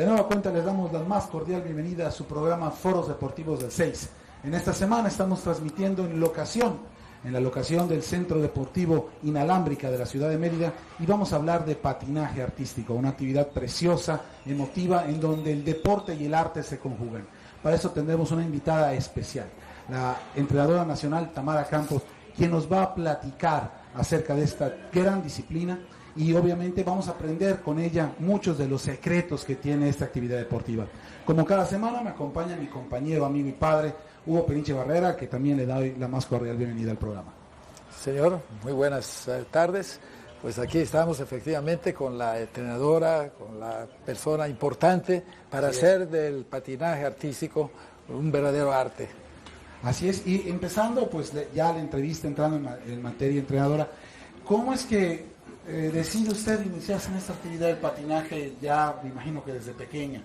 De nueva cuenta les damos la más cordial bienvenida a su programa Foros Deportivos del 6. En esta semana estamos transmitiendo en la locación del Centro Deportivo Inalámbrica de la ciudad de Mérida, y vamos a hablar de patinaje artístico, una actividad preciosa, emotiva, en donde el deporte y el arte se conjugan. Para eso tendremos una invitada especial, la entrenadora nacional Tamara Campos, quien nos va a platicar acerca de esta gran disciplina, y obviamente vamos a aprender con ella muchos de los secretos que tiene esta actividad deportiva. Como cada semana me acompaña mi compañero, amigo y padre, Hugo Peniche Barrera, que también le doy la más cordial bienvenida al programa. Señor, muy buenas tardes. Pues aquí estamos efectivamente con la entrenadora, con la persona importante para hacer del patinaje artístico un verdadero arte. Así es, y empezando pues ya la entrevista, entrando en materia, entrenadora, ¿cómo es que decide usted iniciarse en esta actividad del patinaje, ya me imagino que desde pequeña?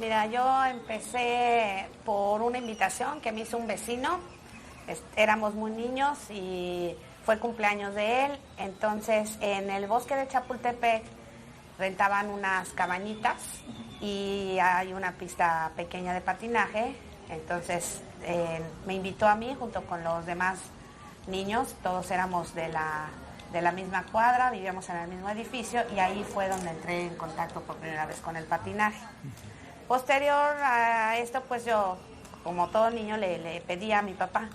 Mira, yo empecé por una invitación que me hizo un vecino. Éramos muy niños y fue cumpleaños de él. Entonces, en el bosque de Chapultepec rentaban unas cabañitas y hay una pista pequeña de patinaje. Entonces, me invitó a mí junto con los demás niños. Todos éramos de la misma cuadra, vivíamos en el mismo edificio, y ahí fue donde entré en contacto por primera vez con el patinaje. Posterior a esto, pues yo, como todo niño, le pedí a mi papá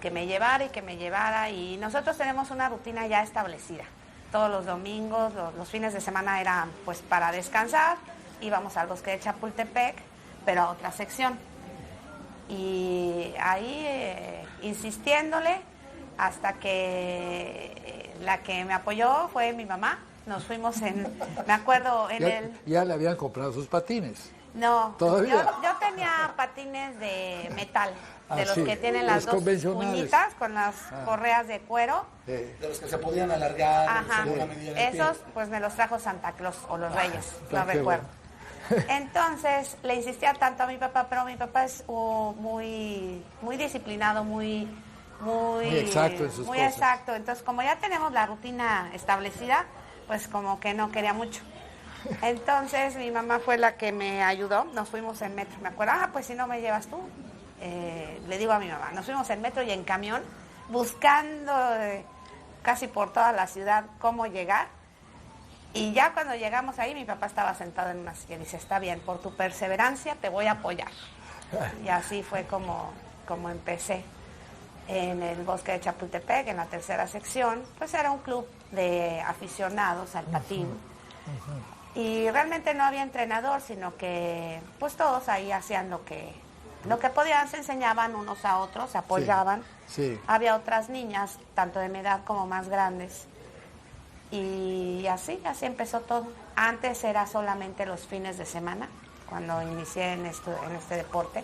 que me llevara, y nosotros tenemos una rutina ya establecida. Todos los domingos, los fines de semana eran pues para descansar, íbamos al bosque de Chapultepec, pero a otra sección. Y ahí insistiéndole hasta que la que me apoyó fue mi mamá. Nos fuimos me acuerdo, Ya le habían comprado sus patines. No, ¿Todavía? yo tenía patines de metal, de los sí, que tienen las dos puñitas con las correas de cuero. De los que se podían alargar. Ajá, según la medida del esos pie. pues me los trajo Santa Claus o los Reyes, no qué recuerdo. Entonces le insistía tanto a mi papá, pero mi papá es muy disciplinado, muy exacto en sus muy cosas. exacto. Entonces, como ya tenemos la rutina establecida, pues como que no quería mucho. Entonces mi mamá fue la que me ayudó. Nos fuimos en metro, me acuerdo. Pues si no me llevas tú, le digo a mi mamá. Nos fuimos en metro y en camión, buscando casi por toda la ciudad cómo llegar. Y ya cuando llegamos ahí, mi papá estaba sentado en una silla y dice: está bien, por tu perseverancia te voy a apoyar. Y así fue como empecé en el bosque de Chapultepec, en la tercera sección. Pues era un club de aficionados al patín. Y realmente no había entrenador, sino que pues todos ahí hacían lo que podían, se enseñaban unos a otros, se apoyaban. Sí. Había otras niñas, tanto de mi edad como más grandes. Y así empezó todo. Antes era solamente los fines de semana, cuando inicié en este deporte,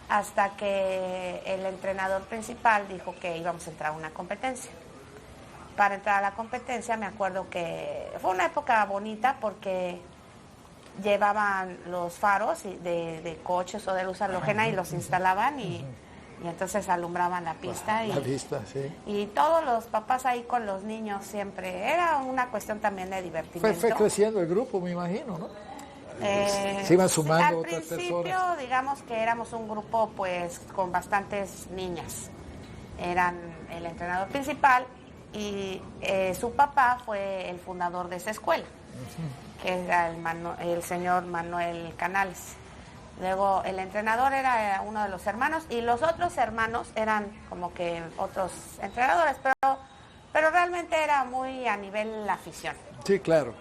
hasta que el entrenador principal dijo que íbamos a entrar a una competencia. Para entrar a la competencia me acuerdo que fue una época bonita porque llevaban los faros de coches o de luz halógena y los instalaban y entonces alumbraban la pista. La vista, sí. Y todos los papás ahí con los niños siempre. Era una cuestión también de divertimiento. Fue creciendo el grupo, me imagino, ¿no? Se iban sumando otras personas. Al principio, digamos que éramos un grupo pues con bastantes niñas. Eran el entrenador principal y su papá fue el fundador de esa escuela, que era el señor Manuel Canales. Luego el entrenador era uno de los hermanos y los otros hermanos eran como que otros entrenadores, pero realmente era muy a nivel afición. Sí, claro.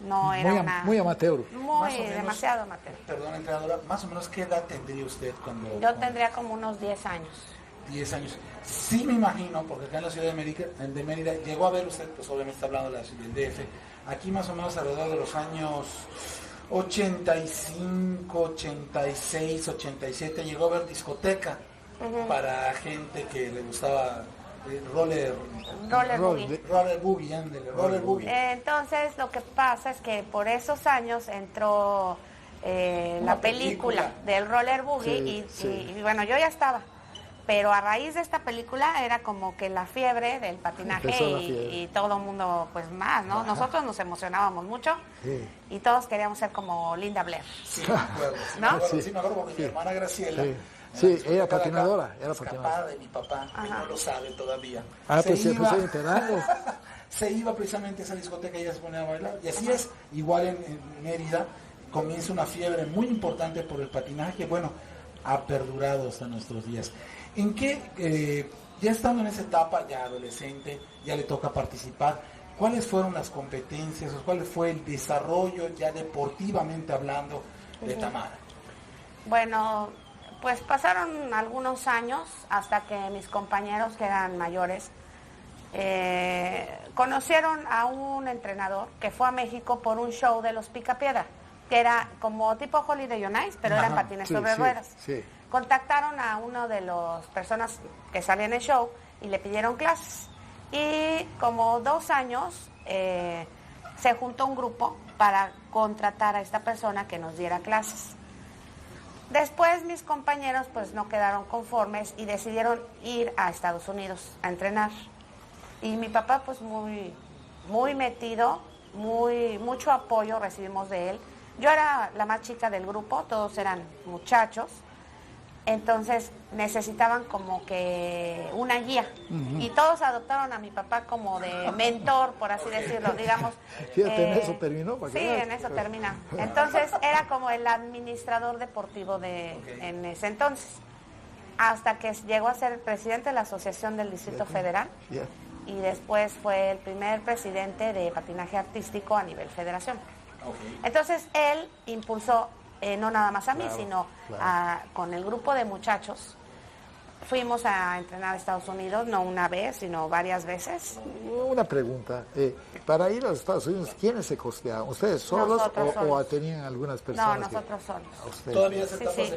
No era muy amateur. Demasiado amateur. Perdón, entrenadora, más o menos ¿qué edad tendría usted cuando...? Yo tendría como unos 10 años. 10 años. Sí me imagino, porque acá en la ciudad de Mérida llegó a ver usted, pues obviamente está hablando del DF, aquí más o menos alrededor de los años 85, 86, 87, llegó a ver discoteca para gente que le gustaba roller boogie. Entonces lo que pasa es que por esos años entró la película del roller boogie y bueno, yo ya estaba, pero a raíz de esta película era como que la fiebre del patinaje y todo el mundo pues más, ¿no? Ajá. Nosotros nos emocionábamos mucho y todos queríamos ser como Linda Blair. Sí, me acuerdo, sí me acuerdo porque mi hermana Graciela... Sí, ella patinadora. Era escapada de mi papá, que no lo sabe todavía. Pues se puso enterando. Se iba precisamente a esa discoteca y ella se ponía a bailar. Y así es, igual en Mérida, comienza una fiebre muy importante por el patinaje que, bueno, ha perdurado hasta nuestros días. ¿En qué, ya estando en esa etapa, ya adolescente, ya le toca participar, cuáles fueron las competencias, o cuál fue el desarrollo ya deportivamente hablando de Tamara? Bueno, pues pasaron algunos años hasta que mis compañeros, que eran mayores, conocieron a un entrenador que fue a México por un show de los Picapiedra, que era como tipo Holiday on Ice, pero eran patines sobre ruedas. Sí. Contactaron a una de las personas que salía en el show y le pidieron clases. Y como 2 años se juntó un grupo para contratar a esta persona que nos diera clases. Después mis compañeros pues no quedaron conformes y decidieron ir a Estados Unidos a entrenar. Y mi papá pues muy metido, mucho apoyo recibimos de él. Yo era la más chica del grupo, todos eran muchachos, entonces necesitaban como que una guía. Y todos adoptaron a mi papá como de mentor, por así decirlo, digamos. Fíjate, en eso terminó. Sí, en eso termina. Entonces era como el administrador deportivo en ese entonces, hasta que llegó a ser el presidente de la Asociación del Distrito Federal. Y después fue el primer presidente de patinaje artístico a nivel federación. Entonces él impulsó, no nada más a mí, sino con el grupo de muchachos. Fuimos a entrenar a Estados Unidos, no una vez, sino varias veces. Una pregunta, para ir a los Estados Unidos, ¿quiénes se costeaban? ¿Ustedes solos o tenían algunas personas? No, nosotros solos.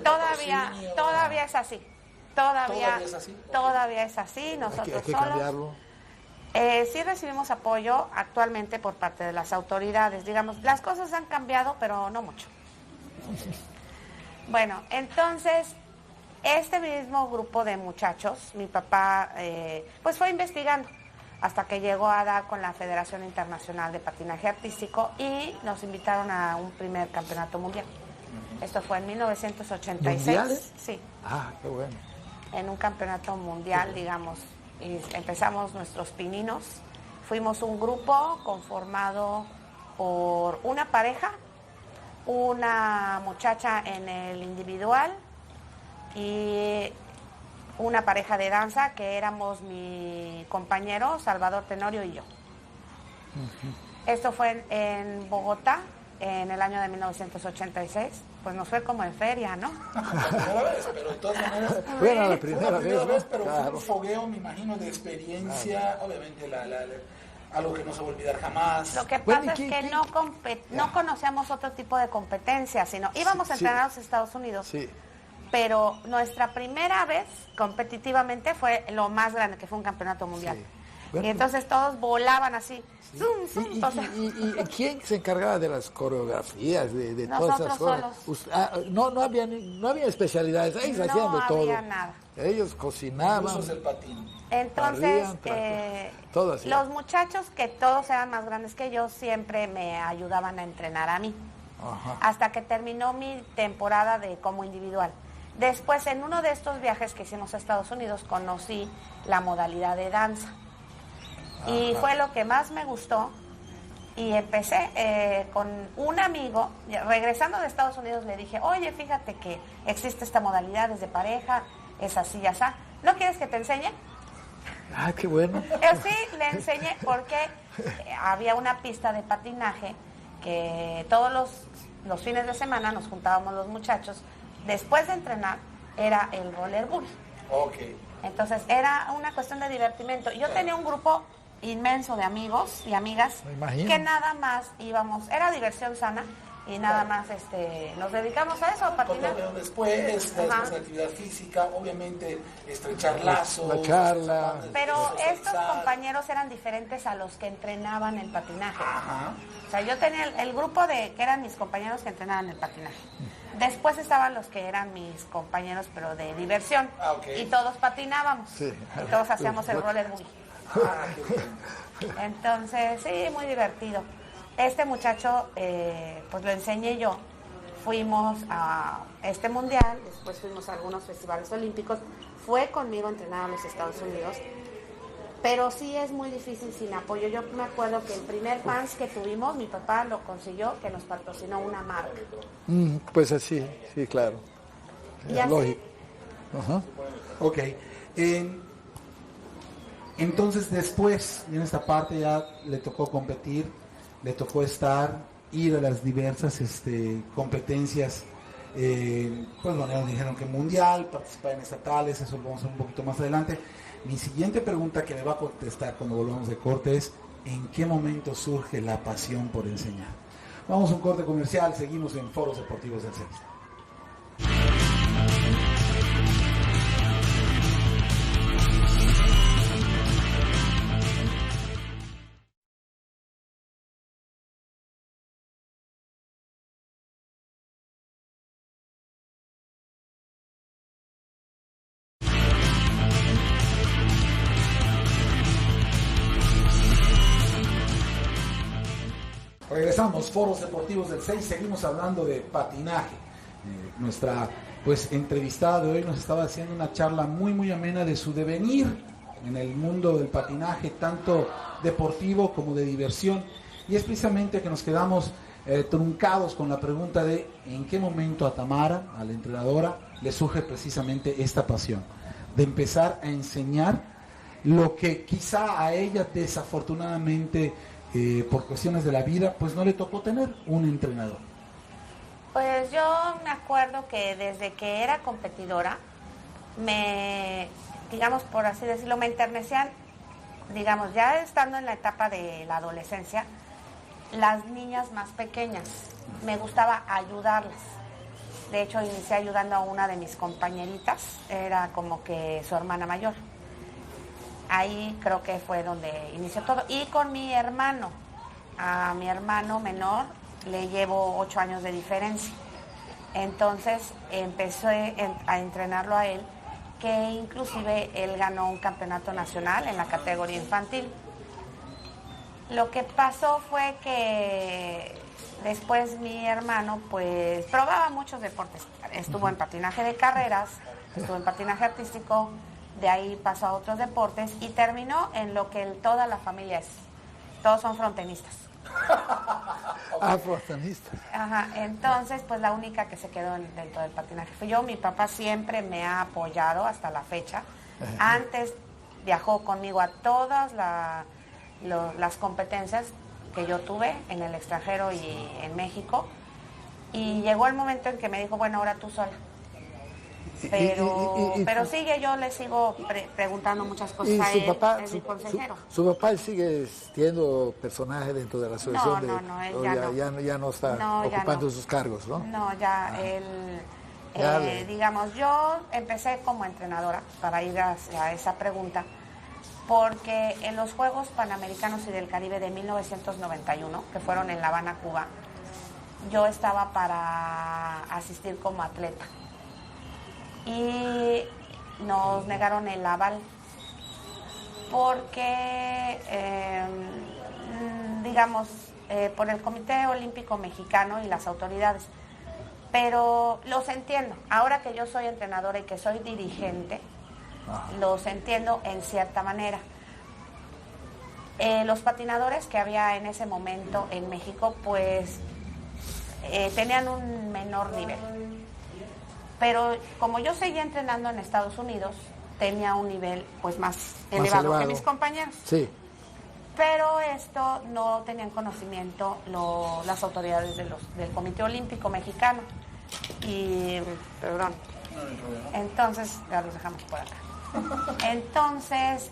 ¿Todavía todavía es así. Todavía es así, nosotros hay que solos. Cambiarlo. Sí recibimos apoyo actualmente por parte de las autoridades. Digamos, las cosas han cambiado, pero no mucho. Bueno, entonces, este mismo grupo de muchachos, mi papá, pues fue investigando hasta que llegó a dar con la Federación Internacional de Patinaje Artístico y nos invitaron a un primer campeonato mundial. Esto fue en 1986. ¿Mundiales? Sí. Ah, qué bueno. En un campeonato mundial, digamos. Y empezamos nuestros pininos. Fuimos un grupo conformado por una pareja, una muchacha en el individual y una pareja de danza que éramos mi compañero Salvador Tenorio y yo. Esto fue en Bogotá en el año de 1986. Pues nos fue como en feria, ¿no? La primera vez, pero de todas maneras... Bueno, la primera vez, pero fue un fogueo, me imagino, de experiencia, obviamente algo que no se va a olvidar jamás. Lo que pasa es que no conocíamos otro tipo de competencia, sino íbamos a entrenar a los Estados Unidos. Sí. Pero nuestra primera vez competitivamente fue lo más grande, que fue un campeonato mundial. Sí. Bueno, y entonces todos volaban así. Sí. Zum, zum, ¿Y quién se encargaba de las coreografías, de todas esas cosas? No había especialidades, ellos hacían de todo. No había nada. Ellos cocinaban. El patín. Entonces, todo los muchachos, que todos eran más grandes que yo, siempre me ayudaban a entrenar a mí. Ajá. Hasta que terminó mi temporada como individual. Después, en uno de estos viajes que hicimos a Estados Unidos, conocí la modalidad de danza. Y fue lo que más me gustó. Y empecé con un amigo, regresando de Estados Unidos, le dije, oye, fíjate que existe esta modalidad desde pareja, es así y así. ¿No quieres que te enseñe? Ah, qué bueno. Sí, le enseñé porque había una pista de patinaje que todos los fines de semana nos juntábamos los muchachos. Después de entrenar, era el rollerball. Okay. Entonces, era una cuestión de divertimento. Yo tenía un grupo inmenso de amigos y amigas que nada más íbamos, era diversión sana y nada más nos dedicamos a eso, a patinar. Después de actividad física, obviamente estrechar lazos, la charla. Pero estos compañeros eran diferentes a los que entrenaban el patinaje. O sea, yo tenía el grupo que eran mis compañeros que entrenaban el patinaje. Después estaban los que eran mis compañeros, pero de diversión. Y todos patinábamos. Sí. Y todos hacíamos el roller boogie. Entonces, sí, muy divertido. Este muchacho, pues lo enseñé yo. Fuimos a este mundial, después fuimos a algunos festivales olímpicos. Fue conmigo a entrenar a los Estados Unidos. Pero sí es muy difícil sin apoyo. Yo me acuerdo que el primer fans que tuvimos, mi papá lo consiguió, que nos patrocinó una marca. Pues así, sí, claro. Y así. Lógico. Ajá. Ok. Entonces después, en esta parte ya le tocó competir, le tocó ir a las diversas competencias. Pues bueno, nos dijeron que mundial, participar en estatales, eso lo vamos a ver un poquito más adelante. Mi siguiente pregunta que me va a contestar cuando volvamos de corte es: ¿en qué momento surge la pasión por enseñar? Vamos a un corte comercial, seguimos en Foros Deportivos del 6. Regresamos, Foros Deportivos del 6, seguimos hablando de patinaje. Nuestra entrevistada de hoy nos estaba haciendo una charla muy amena de su devenir en el mundo del patinaje, tanto deportivo como de diversión. Y es precisamente que nos quedamos truncados con la pregunta de en qué momento a Tamara, a la entrenadora, le surge precisamente esta pasión de empezar a enseñar lo que quizá a ella desafortunadamente por cuestiones de la vida, pues no le tocó tener un entrenador. Pues yo me acuerdo que desde que era competidora, digamos por así decirlo, me enternecían, digamos, ya estando en la etapa de la adolescencia, las niñas más pequeñas. Me gustaba ayudarlas. De hecho, inicié ayudando a una de mis compañeritas, era como que su hermana mayor. Ahí creo que fue donde inició todo. Y con mi hermano, a mi hermano menor le llevo 8 años de diferencia. Entonces empecé a entrenarlo a él, que inclusive él ganó un campeonato nacional en la categoría infantil. Lo que pasó fue que después mi hermano pues probaba muchos deportes. Estuvo en patinaje de carreras, estuvo en patinaje artístico. De ahí pasó a otros deportes y terminó en lo que toda la familia es. Todos son frontenistas. Frontenistas. Ajá, entonces pues la única que se quedó dentro del patinaje fui yo. Mi papá siempre me ha apoyado hasta la fecha. Antes viajó conmigo a todas las competencias que yo tuve en el extranjero y en México. Y llegó el momento en que me dijo, bueno, ahora tú sola. Pero sigue, yo le sigo preguntando muchas cosas a él, es mi consejero. ¿Su papá sigue siendo personaje dentro de la asociación? Ya no está ocupando sus cargos, ¿no? No, él, digamos, yo empecé como entrenadora, para ir hacia esa pregunta, porque en los Juegos Panamericanos y del Caribe de 1991, que fueron en La Habana, Cuba, yo estaba para asistir como atleta. Y nos negaron el aval porque, digamos, por el Comité Olímpico Mexicano y las autoridades. Pero los entiendo. Ahora que yo soy entrenadora y que soy dirigente, los entiendo en cierta manera. Los patinadores que había en ese momento en México, pues, tenían un menor nivel. Pero como yo seguía entrenando en Estados Unidos, tenía un nivel pues más elevado que mis compañeros. Sí. Pero esto no tenían conocimiento las autoridades del Comité Olímpico Mexicano. Y, perdón, entonces, ya los dejamos por acá. Entonces,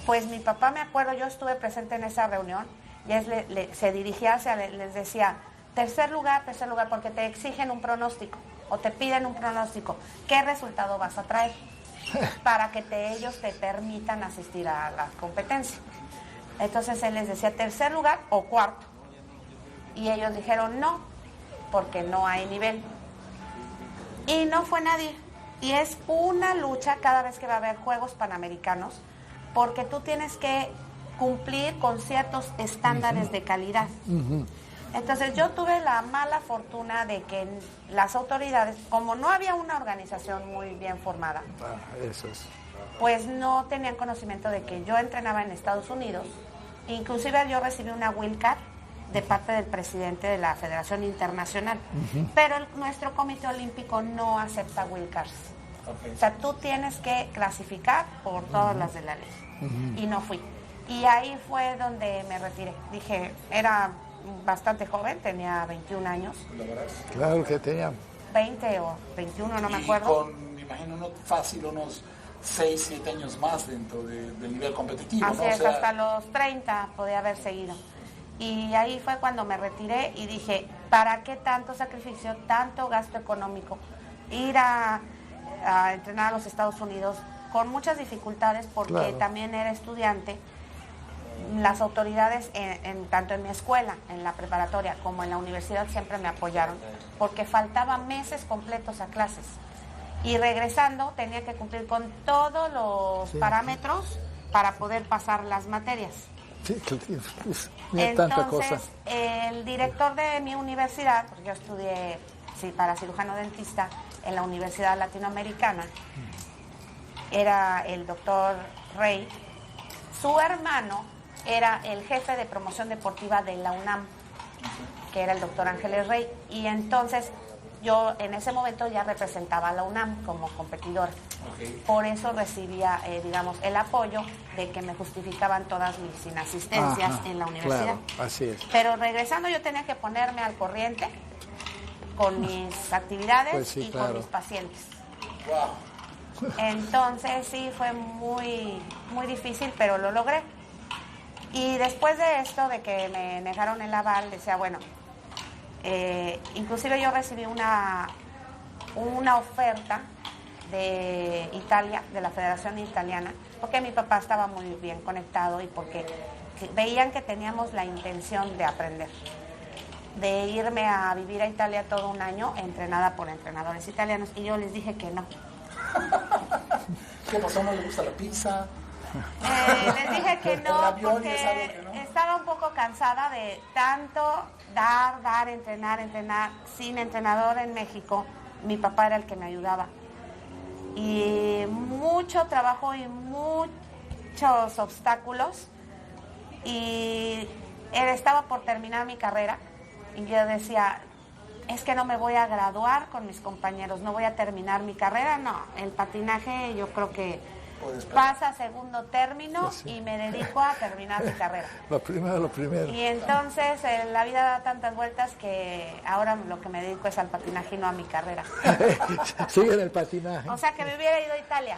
pues mi papá, me acuerdo, yo estuve presente en esa reunión y se dirigía les decía, tercer lugar, porque te exigen un pronóstico. O te piden un pronóstico, ¿qué resultado vas a traer? Para que ellos te permitan asistir a la competencia. Entonces él les decía tercer lugar o cuarto. Y ellos dijeron no. porque no hay nivel. Y no fue nadie. Y es una lucha cada vez que va a haber Juegos Panamericanos, porque tú tienes que cumplir con ciertos estándares de calidad. Entonces yo tuve la mala fortuna de que las autoridades, como no había una organización muy bien formada, pues no tenían conocimiento de que yo entrenaba en Estados Unidos. Inclusive yo recibí una wildcard de parte del presidente de la Federación Internacional, pero nuestro Comité Olímpico no acepta wildcards. O sea, tú tienes que clasificar por todas las de la ley. Y no fui. Y ahí fue donde me retiré. Dije, era bastante joven, tenía 21 años. Claro que tenía. 20 o 21, no me acuerdo. Me imagino, fácil unos 6, 7 años más dentro del nivel competitivo. Así ¿no? es, hasta los 30 podía haber seguido. Y ahí fue cuando me retiré y dije, ¿para qué tanto sacrificio, tanto gasto económico? Ir a entrenar a los Estados Unidos con muchas dificultades porque también era estudiante. Las autoridades, tanto en mi escuela, en la preparatoria, como en la universidad, siempre me apoyaron, porque faltaban meses completos a clases. Y regresando tenía que cumplir con todos los parámetros para poder pasar las materias. Entonces, el director de mi universidad, porque yo estudié para cirujano dentista en la Universidad Latinoamericana, era el doctor Rey. Su hermano era el jefe de promoción deportiva de la UNAM, que era el doctor Ángeles Rey, y entonces yo en ese momento ya representaba a la UNAM como competidor. Por eso recibía, digamos, el apoyo de que me justificaban todas mis inasistencias en la universidad. Claro, así es. Pero regresando yo tenía que ponerme al corriente con mis actividades con mis pacientes. Entonces sí, fue muy, muy difícil, pero lo logré. Y después de esto, de que me negaron el aval, decía, bueno, inclusive yo recibí una oferta de Italia, de la Federación Italiana, porque mi papá estaba muy bien conectado y porque veían que teníamos la intención de aprender, de irme a vivir a Italia todo un año, entrenada por entrenadores italianos, y yo les dije que no. ¿Qué pasó? ¿No le gusta la pizza? Les dije que no, porque estaba un poco cansada de tanto dar, entrenar, sin entrenador en México. Mi papá era el que me ayudaba. Y mucho trabajo y muchos obstáculos. Y estaba por terminar mi carrera. Y yo decía, es que no me voy a graduar con mis compañeros, no voy a terminar mi carrera. No, el patinaje yo creo que pasa a segundo término y me dedico a terminar mi carrera. Lo primero. Y entonces la vida da tantas vueltas que ahora lo que me dedico es al patinaje y no a mi carrera. Sigue en el patinaje. O sea, que me hubiera ido a Italia.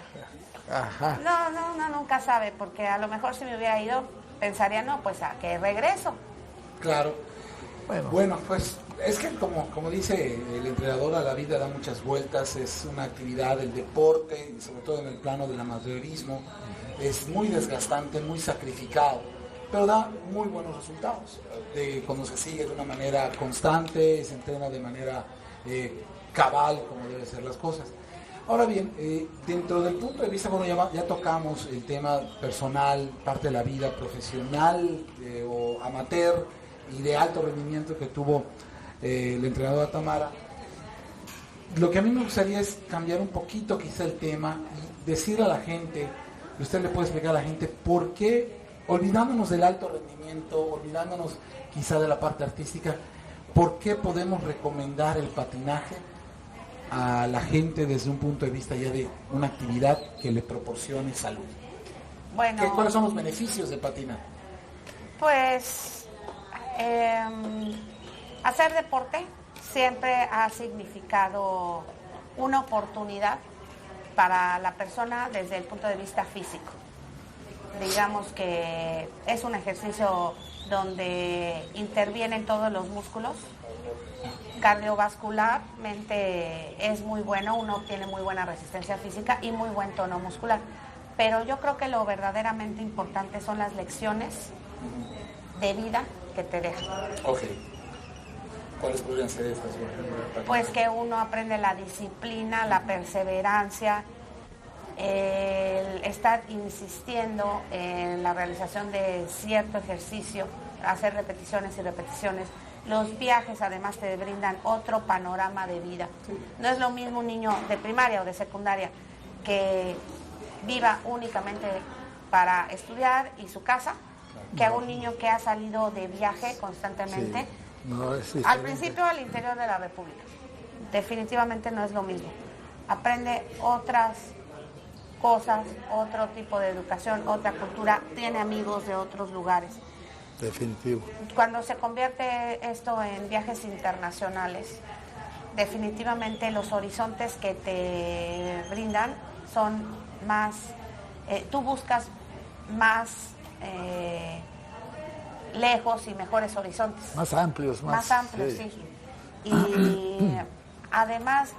Ajá. No, nunca sabe, porque a lo mejor si me hubiera ido, pensaría, no, pues a que regreso. Claro. Bueno, pues es que como dice el entrenador, a la vida da muchas vueltas, es una actividad, el deporte, y sobre todo en el plano del amateurismo, es muy desgastante, muy sacrificado, pero da muy buenos resultados. Cuando se sigue de una manera constante, se entrena de manera cabal, como deben ser las cosas. Ahora bien, dentro del punto de vista, bueno, ya tocamos el tema personal, parte de la vida profesional o amateur, y de alto rendimiento que tuvo el entrenador Tamara. Lo que a mí me gustaría es cambiar un poquito quizá el tema y decir a la gente, usted le puede explicar a la gente por qué, olvidándonos del alto rendimiento, olvidándonos quizá de la parte artística, por qué podemos recomendar el patinaje a la gente desde un punto de vista ya de una actividad que le proporcione salud. Bueno, ¿Cuáles son los beneficios de patinar? Pues hacer deporte siempre ha significado una oportunidad para la persona desde el punto de vista físico. Digamos que es un ejercicio donde intervienen todos los músculos. Cardiovascularmente es muy bueno, uno tiene muy buena resistencia física y muy buen tono muscular. Pero yo creo que lo verdaderamente importante son las lecciones de vida que te deja. Ok. ¿Cuáles podrían ser estas? Pues que uno aprende la disciplina, la perseverancia, el estar insistiendo en la realización de cierto ejercicio, hacer repeticiones y repeticiones. Los viajes además te brindan otro panorama de vida. No es lo mismo un niño de primaria o de secundaria que viva únicamente para estudiar y su casa, que a un niño que ha salido de viaje constantemente. Sí. No, es al principio al interior de la República. Definitivamente no es lo mismo. Aprende otras cosas, otro tipo de educación, otra cultura, tiene amigos de otros lugares. Definitivo. Cuando se convierte esto en viajes internacionales, definitivamente los horizontes que te brindan son más, tú buscas más lejos y mejores horizontes. Más amplios. Más amplios, sí. Y además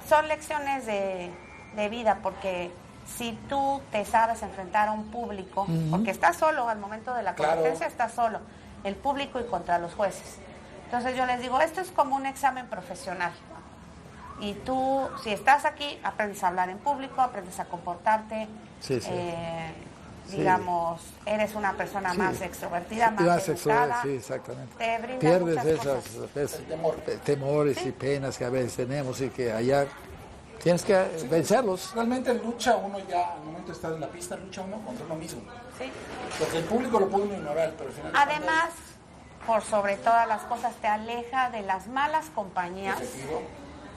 son lecciones de vida, porque si tú te sabes enfrentar a un público, porque estás solo al momento de la competencia, estás solo, el público y contra los jueces. Entonces yo les digo, esto es como un examen profesional. Y tú, si estás aquí, aprendes a hablar en público, aprendes a comportarte, digamos, eres una persona más extrovertida, más educada. Sí, exactamente. Te brinda pierdes esas temores y penas que a veces tenemos y que allá tienes que vencerlos. Realmente en lucha uno ya, al momento de estar en la pista, lucha uno contra uno mismo. Sí. Porque el público lo puede uno ignorar, pero al final... Además, por sobre todas las cosas, te aleja de las malas compañías. Efectivo.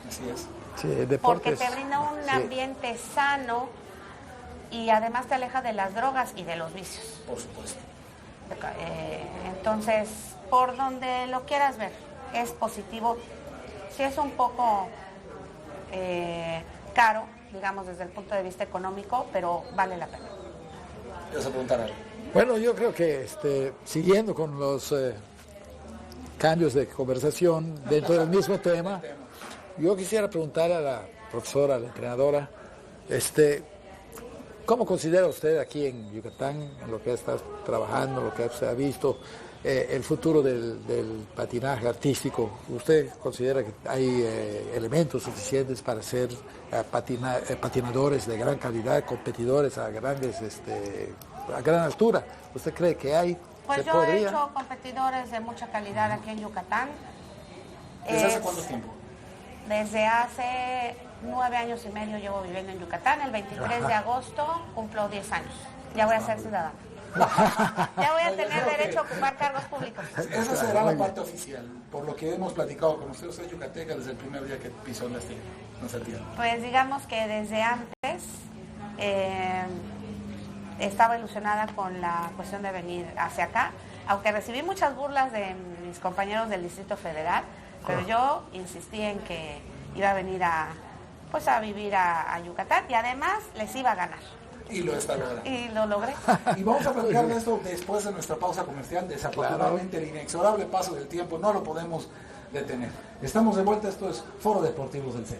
Así es. Sí, deportes, porque te brinda un ambiente sano y además te aleja de las drogas y de los vicios. Por supuesto. Entonces, por donde lo quieras ver, es positivo. Sí es un poco caro, digamos, desde el punto de vista económico, pero vale la pena. ¿Te vas a preguntar algo? Bueno, yo creo que siguiendo con los cambios de conversación dentro del mismo tema, yo quisiera preguntar a la profesora, a la entrenadora, ¿cómo considera usted aquí en Yucatán, en lo que está trabajando, lo que usted ha visto, el futuro del patinaje artístico? ¿Usted considera que hay elementos suficientes para ser patinadores de gran calidad, competidores a gran altura? ¿Usted cree que hay? Pues yo he hecho competidores de mucha calidad aquí en Yucatán. ¿Desde hace cuánto tiempo? Desde hace 9 años y medio llevo viviendo en Yucatán. El 23 de agosto cumplo 10 años. Ya voy a ser ciudadana. Ya voy a tener derecho a ocupar cargos públicos. Esa será la parte oficial. Por lo que hemos platicado con usted es yucateca desde el primer día que pisó nuestra tierra. Pues digamos que desde antes estaba ilusionada con la cuestión de venir hacia acá, aunque recibí muchas burlas de mis compañeros del Distrito Federal, pero yo insistí en que iba a venir a vivir a Yucatán y además les iba a ganar. Y lo está logrando. Y lo logré. Y vamos a platicar de esto después de nuestra pausa comercial. Desafortunadamente el inexorable paso del tiempo no lo podemos detener. Estamos de vuelta, esto es Foro Deportivos del 6.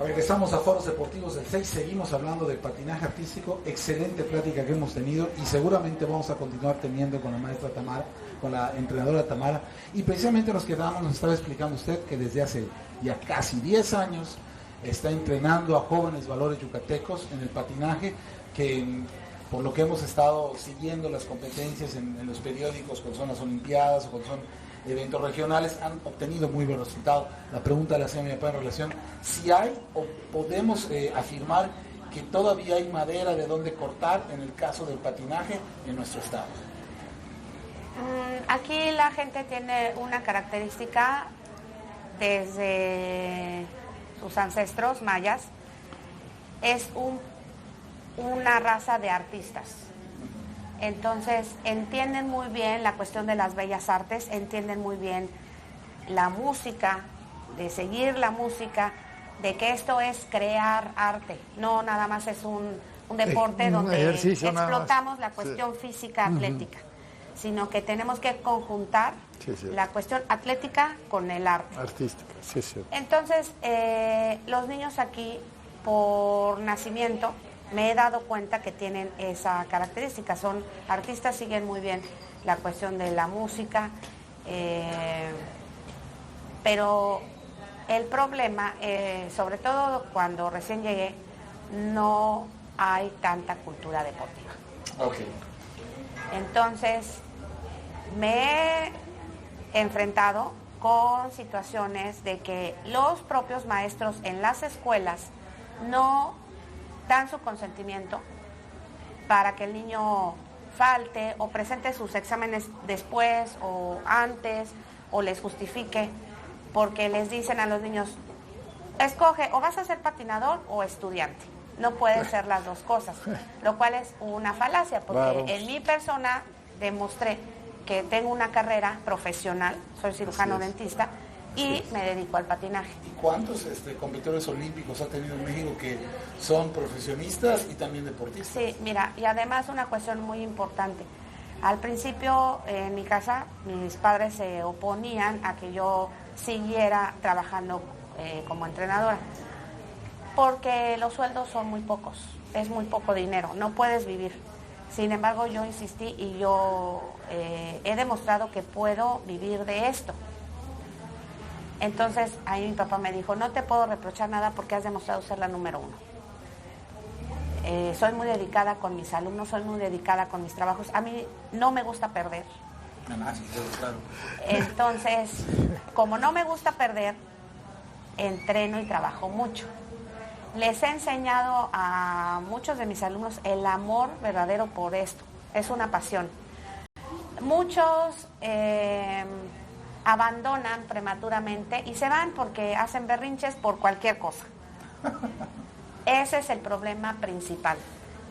Regresamos a Foros Deportivos del 6, seguimos hablando del patinaje artístico, excelente plática que hemos tenido y seguramente vamos a continuar teniendo con la maestra Tamara, con la entrenadora Tamara, y precisamente nos estaba explicando usted que desde hace ya casi 10 años está entrenando a jóvenes valores yucatecos en el patinaje, que por lo que hemos estado siguiendo las competencias en los periódicos, cuando son las Olimpiadas o cuando son eventos regionales, han obtenido muy buen resultado. La pregunta de la señora en relación, si hay o podemos afirmar que todavía hay madera de donde cortar en el caso del patinaje en nuestro estado. Aquí la gente tiene una característica desde sus ancestros mayas, es una raza de artistas. Entonces entienden muy bien la cuestión de las bellas artes, entienden muy bien la música, de seguir la música, de que esto es crear arte, no nada más es un deporte donde explotamos la cuestión física atlética, sino que tenemos que conjuntar la cuestión atlética con el arte. Artística, sí. Entonces, los niños aquí, por nacimiento, me he dado cuenta que tienen esa característica, son artistas, siguen muy bien la cuestión de la música, pero el problema, sobre todo cuando recién llegué, no hay tanta cultura deportiva. Okay. Entonces, me he enfrentado con situaciones de que los propios maestros en las escuelas no dan su consentimiento para que el niño falte o presente sus exámenes después o antes o les justifique, porque les dicen a los niños, escoge o vas a ser patinador o estudiante. No puede ser las dos cosas, lo cual es una falacia, porque en mi persona demostré que tengo una carrera profesional, soy cirujano dentista y me dedico al patinaje. ¿Y cuántos competidores olímpicos ha tenido en México que son profesionistas y también deportistas? Sí, mira, y además una cuestión muy importante. Al principio en mi casa mis padres se oponían a que yo siguiera trabajando como entrenadora, porque los sueldos son muy pocos, es muy poco dinero, no puedes vivir. Sin embargo, yo insistí y yo he demostrado que puedo vivir de esto. Entonces, ahí mi papá me dijo, no te puedo reprochar nada porque has demostrado ser la número 1. Soy muy dedicada con mis alumnos, soy muy dedicada con mis trabajos. A mí no me gusta perder. Claro. Entonces, como no me gusta perder, entreno y trabajo mucho. Les he enseñado a muchos de mis alumnos el amor verdadero por esto. Es una pasión. Muchos abandonan prematuramente y se van porque hacen berrinches por cualquier cosa. Ese es el problema principal.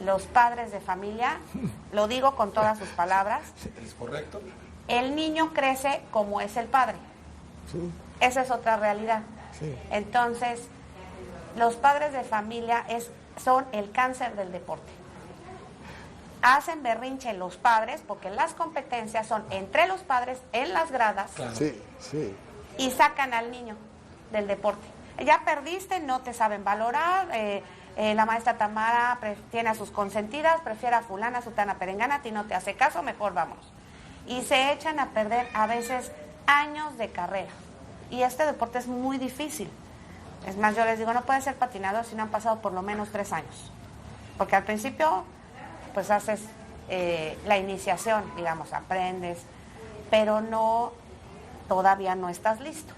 Los padres de familia, lo digo con todas sus palabras. ¿Es correcto? El niño crece como es el padre. Sí. Esa es otra realidad. Sí. Entonces, los padres de familia son el cáncer del deporte. Hacen berrinche los padres porque las competencias son entre los padres en las gradas. Claro. Sí. Y sacan al niño del deporte. Ya perdiste, no te saben valorar, la maestra Tamara tiene a sus consentidas, prefiere a fulana, sutana, perengana, a ti no te hace caso, mejor vámonos. Y se echan a perder a veces años de carrera. Y este deporte es muy difícil. Es más, yo les digo, no puedes ser patinador si no han pasado por lo menos 3 años. Porque al principio, pues haces la iniciación, digamos, aprendes, pero todavía no estás listo.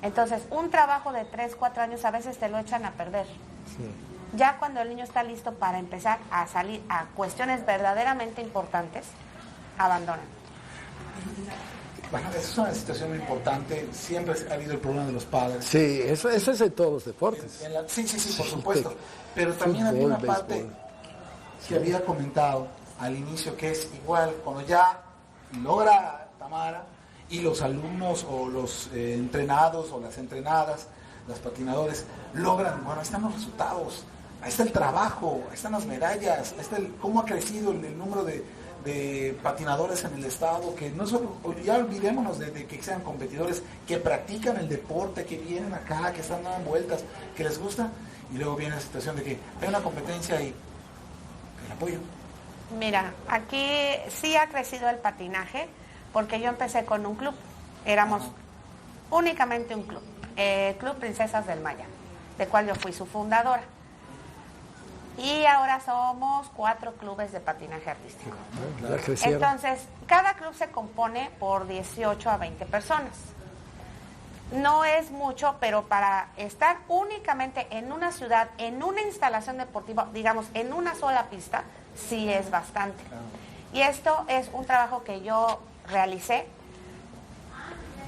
Entonces, un trabajo de 3, 4 años a veces te lo echan a perder. Sí. Ya cuando el niño está listo para empezar a salir a cuestiones verdaderamente importantes, abandonan. Bueno, es una situación muy importante. Siempre ha habido el problema de los padres. Sí, eso es en todos los deportes. Sí, por supuesto. Pero también había una parte que había comentado al inicio, que es igual, cuando ya logra Tamara y los alumnos o los entrenados o las entrenadas, las patinadores, logran, bueno, ahí están los resultados, ahí está el trabajo, ahí están las medallas, ahí está cómo ha crecido el número de patinadores en el estado, que no solo, ya olvidémonos de que sean competidores, que practican el deporte, que vienen acá, que están dando vueltas, que les gusta, y luego viene la situación de que hay una competencia y el apoyo. Mira, aquí sí ha crecido el patinaje, porque yo empecé con un club, éramos únicamente un club, Club Princesas del Maya, de cual yo fui su fundadora. Y ahora somos 4 clubes de patinaje artístico. Ya crecieron. Entonces, cada club se compone por 18 a 20 personas. No es mucho, pero para estar únicamente en una ciudad, en una instalación deportiva, digamos, en una sola pista, sí es bastante. Y esto es un trabajo que yo realicé.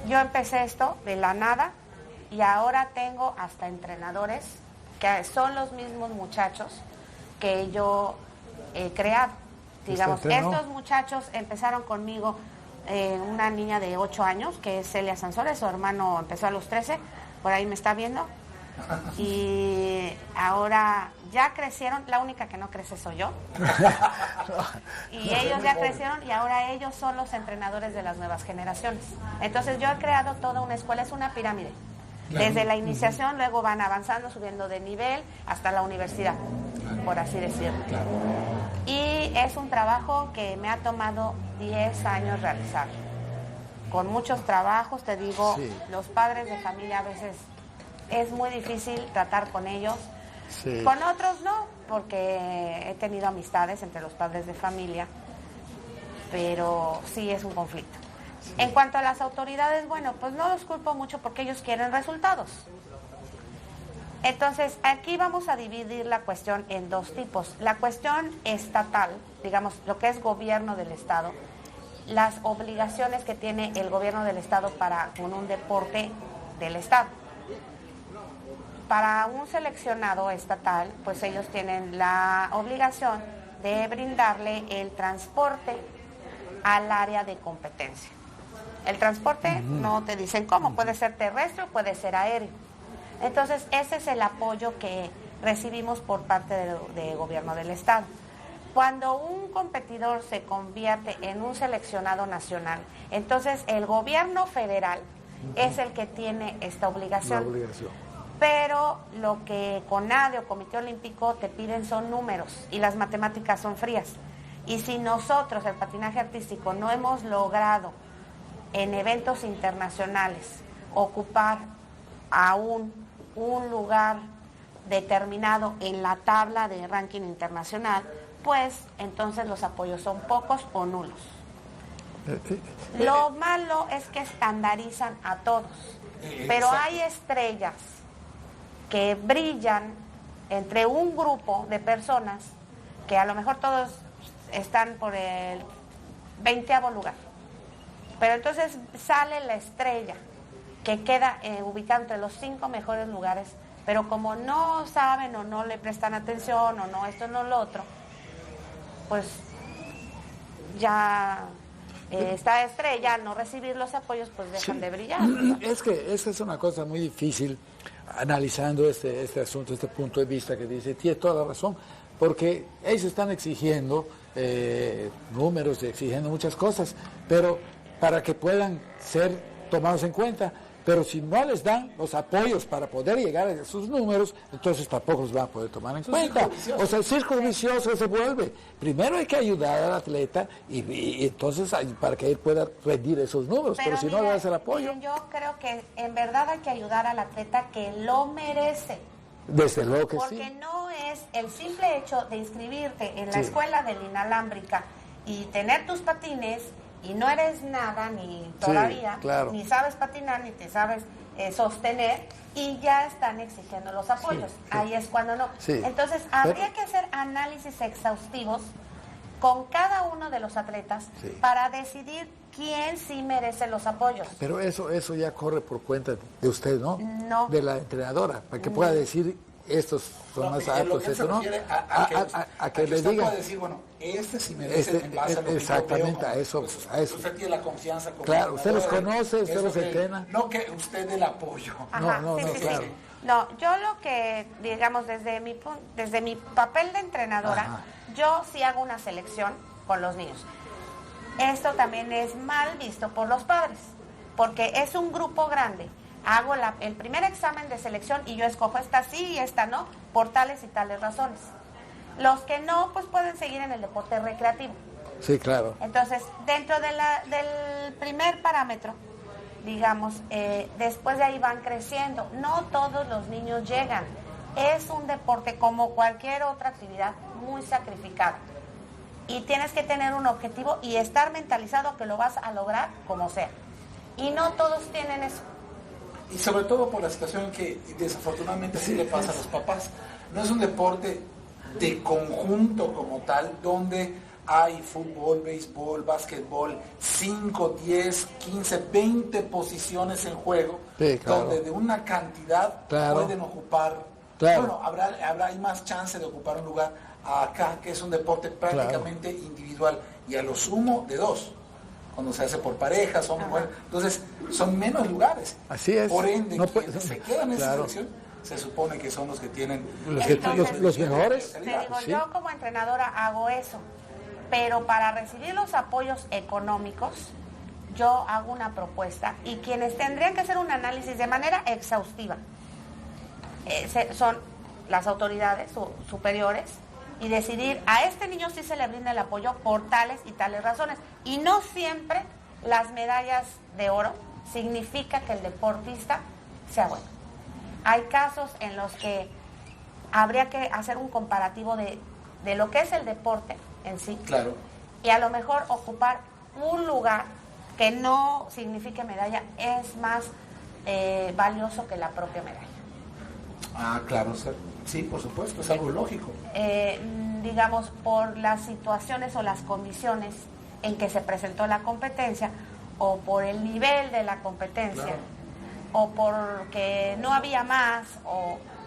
Yo empecé esto de la nada y ahora tengo hasta entrenadores que son los mismos muchachos que yo he creado. Digamos, estos muchachos empezaron conmigo, una niña de 8 años, que es Celia Sansores, su hermano empezó a los 13, por ahí me está viendo, y ahora ya crecieron, la única que no crece soy yo. Y ellos ya crecieron y ahora ellos son los entrenadores de las nuevas generaciones. Entonces yo he creado toda una escuela, es una pirámide. Desde la iniciación, luego van avanzando, subiendo de nivel hasta la universidad, por así decirlo. Y es un trabajo que me ha tomado 10 años realizar. Con muchos trabajos, te digo, sí. Los padres de familia a veces es muy difícil tratar con ellos. Sí. Con otros no, porque he tenido amistades entre los padres de familia, pero sí es un conflicto. Sí. En cuanto a las autoridades, bueno, pues no los culpo mucho porque ellos quieren resultados. Entonces, aquí vamos a dividir la cuestión en dos tipos. La cuestión estatal, digamos, lo que es gobierno del Estado, las obligaciones que tiene el gobierno del Estado para con un deporte del Estado. Para un seleccionado estatal, pues ellos tienen la obligación de brindarle el transporte al área de competencia. El transporte no te dicen cómo, puede ser terrestre o puede ser aéreo. Entonces, ese es el apoyo que recibimos por parte del gobierno del Estado. Cuando un competidor se convierte en un seleccionado nacional, entonces el gobierno federal es el que tiene esta obligación. Pero lo que CONADE o Comité Olímpico te piden son números y las matemáticas son frías. Y si nosotros, el patinaje artístico, no hemos logrado en eventos internacionales ocupar aún un lugar determinado en la tabla de ranking internacional, pues entonces los apoyos son pocos o nulos. Lo malo es que estandarizan a todos, pero hay estrellas que brillan entre un grupo de personas que a lo mejor todos están por el 20º lugar. Pero entonces sale la estrella que queda ubicada entre los 5 mejores lugares, pero como no saben o no le prestan atención o no esto no lo otro, pues ya esta estrella al no recibir los apoyos pues dejan de brillar. Es que esa es una cosa muy difícil analizando este asunto, este punto de vista que dice, tiene toda la razón, porque ellos están exigiendo números, exigiendo muchas cosas, pero para que puedan ser tomados en cuenta. Pero si no les dan los apoyos para poder llegar a esos números, entonces tampoco los van a poder tomar en cuenta. O sea, el círculo vicioso se vuelve. Primero hay que ayudar al atleta y entonces para que él pueda rendir esos números, pero si no le das el apoyo. Miren, yo creo que en verdad hay que ayudar al atleta que lo merece. Desde luego que porque sí. Porque no es el simple hecho de inscribirte en la escuela de la inalámbrica y tener tus patines y no eres nada, ni todavía, claro, ni sabes patinar, ni te sabes sostener, y ya están exigiendo los apoyos. Ahí es cuando no. Entonces, habría que hacer análisis exhaustivos con cada uno de los atletas para decidir quién sí merece los apoyos. Pero eso ya corre por cuenta de usted, ¿no? No. De la entrenadora, para que pueda decir estos son más aptos, eso, ¿no? A que le diga. Puede decir, bueno, sí merece en base a lo que exactamente, yo veo, a eso. Usted tiene la confianza con claro, usted los conoce, usted los entrena. No que usted dé el apoyo. Ajá, no, claro. Sí. No, yo lo que, digamos, desde mi papel de entrenadora, yo sí hago una selección con los niños. Esto también es mal visto por los padres, porque es un grupo grande. Hago el primer examen de selección y yo escojo esta sí y esta no, por tales y tales razones. Los que no, pues pueden seguir en el deporte recreativo. Sí, claro. Entonces, dentro del primer parámetro, digamos, después de ahí van creciendo. No todos los niños llegan. Es un deporte como cualquier otra actividad muy sacrificada. Y tienes que tener un objetivo y estar mentalizado a que lo vas a lograr como sea. Y no todos tienen eso. Y sobre todo por la situación que desafortunadamente sí le pasa a los papás. No es un deporte de conjunto como tal, donde hay fútbol, béisbol, básquetbol, 5, 10, 15, 20 posiciones en juego, donde de una cantidad pueden ocupar, bueno, hay más chance de ocupar un lugar acá, que es un deporte prácticamente individual, y a lo sumo de 2. Cuando se hace por parejas, hombre, mujer, entonces son menos lugares. Así es. Por ende, se quedan en esa selección se supone que son los que tienen los mejores. Te digo, yo como entrenadora hago eso, pero para recibir los apoyos económicos, yo hago una propuesta y quienes tendrían que hacer un análisis de manera exhaustiva son las autoridades superiores y decidir a este niño sí se le brinda el apoyo por tales y tales razones. Y no siempre las medallas de oro significa que el deportista sea bueno. Hay casos en los que habría que hacer un comparativo de lo que es el deporte en sí. Claro. Y a lo mejor ocupar un lugar que no signifique medalla es más valioso que la propia medalla. Ah, claro, sí, por supuesto, es algo lógico. Digamos, por las situaciones o las condiciones en que se presentó la competencia, o por el nivel de la competencia, claro, o porque no había más,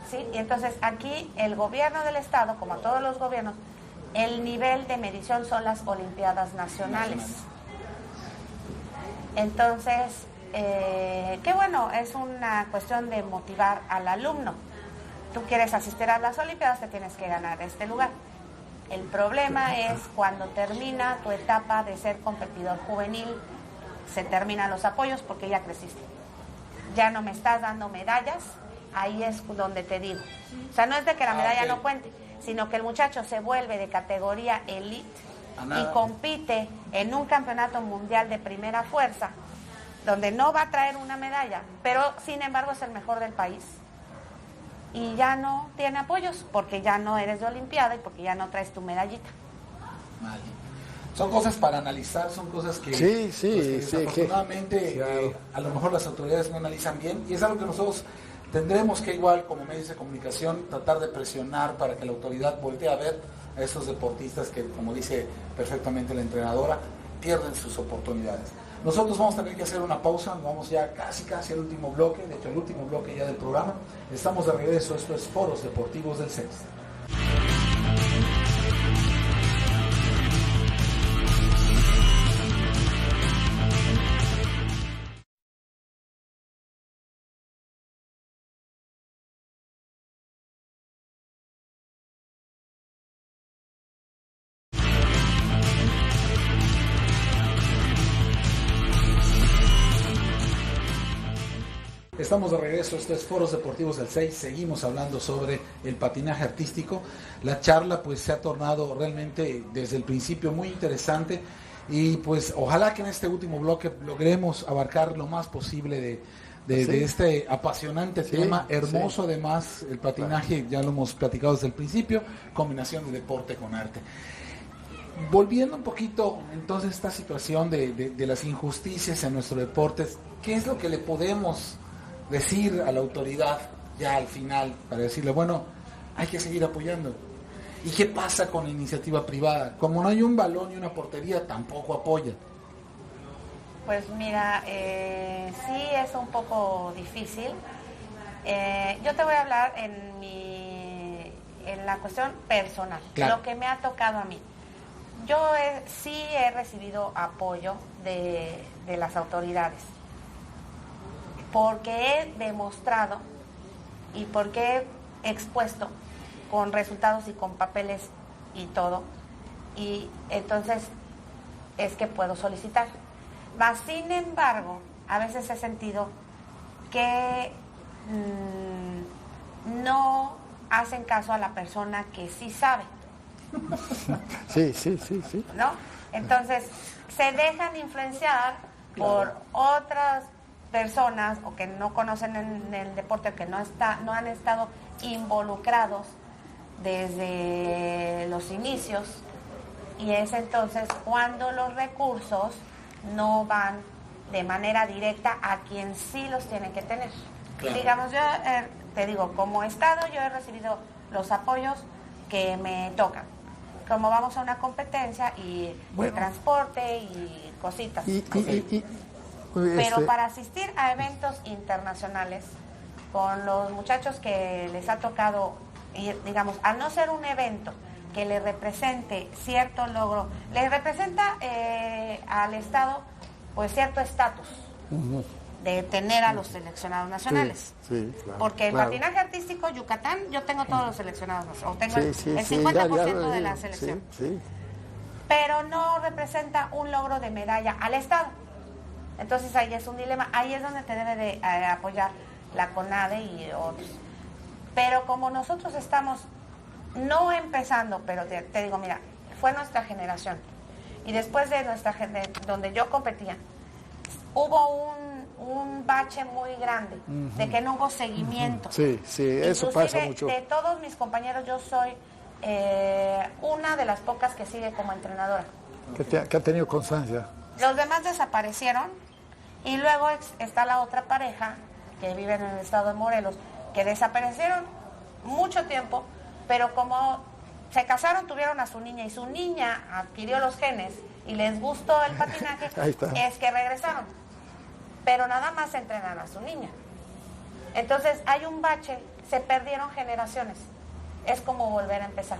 ¿sí? Y entonces aquí el gobierno del estado, como a todos los gobiernos, el nivel de medición son las Olimpiadas Nacionales. Entonces, qué bueno, es una cuestión de motivar al alumno. Tú quieres asistir a las Olimpiadas, te tienes que ganar este lugar. El problema es cuando termina tu etapa de ser competidor juvenil, se terminan los apoyos porque ya creciste. Ya no me estás dando medallas, ahí es donde te digo. O sea, no es de que la medalla no cuente, sino que el muchacho se vuelve de categoría elite y compite en un campeonato mundial de primera fuerza, donde no va a traer una medalla, pero sin embargo es el mejor del país. Y ya no tiene apoyos, porque ya no eres de Olimpiada y porque ya no traes tu medallita. Vale. Son cosas para analizar, son cosas que, desafortunadamente claro, a lo mejor las autoridades no analizan bien, y es algo que nosotros tendremos que, igual como medios de comunicación, tratar de presionar para que la autoridad voltee a ver a esos deportistas que, como dice perfectamente la entrenadora, pierden sus oportunidades. Nosotros vamos a tener que hacer una pausa, vamos ya casi al último bloque, de hecho el último bloque ya del programa. Estamos de regreso, esto es Foros Deportivos del 6. Estamos de regreso, esto es Foros Deportivos del 6, seguimos hablando sobre el patinaje artístico. La charla pues se ha tornado realmente desde el principio muy interesante y pues ojalá que en este último bloque logremos abarcar lo más posible de este apasionante tema, hermoso además, el patinaje, ya lo hemos platicado desde el principio, combinación de deporte con arte. Volviendo un poquito entonces a esta situación de las injusticias en nuestro deporte, ¿qué es lo que le podemos decir a la autoridad ya al final para decirle, bueno, hay que seguir apoyando? ¿Y qué pasa con la iniciativa privada? Como no hay un balón y una portería, tampoco apoya. Pues mira, sí es un poco difícil. Yo te voy a hablar en la cuestión personal, claro, lo que me ha tocado a mí. Yo sí he recibido apoyo de las autoridades, porque he demostrado y porque he expuesto con resultados y con papeles y todo, y entonces es que puedo solicitar. Mas, sin embargo, a veces he sentido que no hacen caso a la persona que sí sabe. Sí. ¿No? Entonces, se dejan influenciar por otras personas o que no conocen el deporte, que no han estado involucrados desde los inicios, y es entonces cuando los recursos no van de manera directa a quien sí los tiene que tener. Claro. Digamos, yo te digo, como Estado yo he recibido los apoyos que me tocan, como vamos a una competencia y bueno, transporte y cositas. Pero para asistir a eventos internacionales, con los muchachos que les ha tocado ir, digamos, al no ser un evento que le represente cierto logro, le representa al Estado pues cierto estatus de tener a los seleccionados nacionales. Sí, claro, porque el claro. patinaje artístico, Yucatán, yo tengo todos los seleccionados nacionales, o tengo Sí, el sí, 50% de la selección. Sí. Pero no representa un logro de medalla al Estado. Entonces ahí es un dilema, ahí es donde te debe de apoyar la CONADE y otros. Pero como nosotros estamos no empezando, pero te digo, mira, fue nuestra generación. Y después de donde yo competía, hubo un bache muy grande, de que no hubo seguimiento. Sí, eso pasa mucho. De todos mis compañeros, yo soy una de las pocas que sigue como entrenadora. Que ha tenido constancia. Los demás desaparecieron y luego está la otra pareja que vive en el estado de Morelos, que desaparecieron mucho tiempo, pero como se casaron, tuvieron a su niña y su niña adquirió los genes y les gustó el patinaje, es que regresaron. Pero nada más entrenaron a su niña. Entonces hay un bache, se perdieron generaciones. Es como volver a empezar.